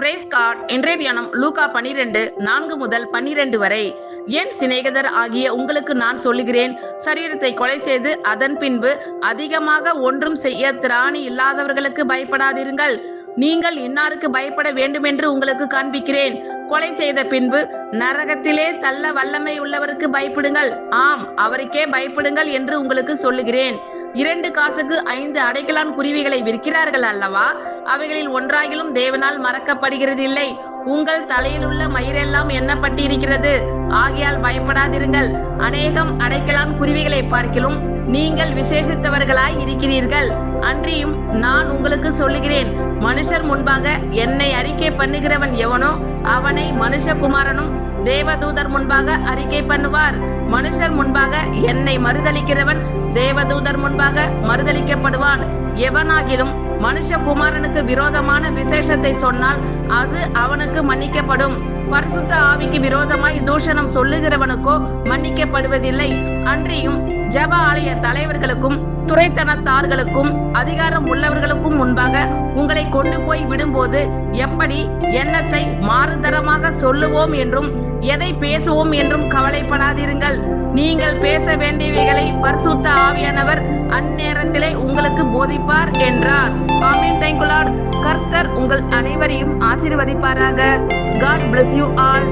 Price God. இன்றைய தியானம் லூக்கா 12:4 முதல் 12 வரை. என் சிநேகிதர் ஆகிய உங்களுக்கு நான் சொல்லுகிறேன், சரீரத்தை கொலை செய்து அதன் பின்பு அதிகமாக ஒன்றும் செய்ய திராணி இல்லாதவர்களுக்கு பயப்படாதிருங்கள். நீங்கள் இன்னாருக்கு பயப்பட வேண்டுமென்று உங்களுக்கு காண்பிக்கிறேன். கொலை செய்த பின்பு நரகத்திலே தள்ள வல்லமை உள்ளவருக்கு பயப்படுங்கள். ஆம், அவருக்கே பயப்படுங்கள் என்று உங்களுக்கு சொல்லுகிறேன். 2 காசுக்கு 5 அடைக்கலான் குருவிகளை விற்கிறார்கள் அல்லவா? அவைகளில் ஒன்றாகிலும் தேவனால் மறக்கப்படுகிறது இல்லை. உங்கள் தலையில் உள்ள மயிரெல்லாம் எண்ணப்பட்டிருக்கிறது. ஆகையால் பயப்படாதிருங்கள். அநேகம் அடைக்கலான் குருவிகளை பார்க்கிலும் நீங்கள் விசேஷித்தவர்களாய் இருக்கிறீர்கள். அன்றியும் நான் உங்களுக்கு சொல்லுகிறேன், மனுஷர் முன்பாக என்னை அறிக்கை பண்ணுகிறவன் எவனோ அவனை மனுஷகுமாரனும் தேவதூதர் முன்பாக அறிக்கை பண்ணுவார். மனுஷர் முன்பாக என்னை மறுதலிக்கிறவன் தேவதூதர் முன்பாக மறுதலிக்கப்படுவான். எவனாகிலும் மனுஷகுமாரனுக்கு விரோதமான விசேஷத்தை சொன்னால் அது அவனுக்கு மன்னிக்கப்படும். பரிசுத்த ஆவிக்கு விரோதமாய் தூஷணம் சொல்லுகிறவனுக்கோ மன்னிக்கப்படுவதில்லை. அன்றியும் ஜெப ஆலய தலைவர்களுக்கும் துரைத்தனத்தார்களுக்கும் அதிகாரம் உள்ளவர்களுக்கும் முன்பாக உங்களை கொண்டு போய் விடும்போது எப்படி எண்ணத்தை மாறுதரமாக சொல்லுவோம் என்றும் எதை பேசுவோம் என்றும் கவலைப்படாதிருங்கள். நீங்கள் பேச வேண்டியவைகளை பரிசுத்த ஆவியானவர் அந்நேரத்திலே உங்களுக்கு போதிப்பார் என்றார். ஆமென். Thank you Lord. கர்த்தர் உங்கள் அனைவரையும் ஆசீர்வதிப்பாராக. God bless you all.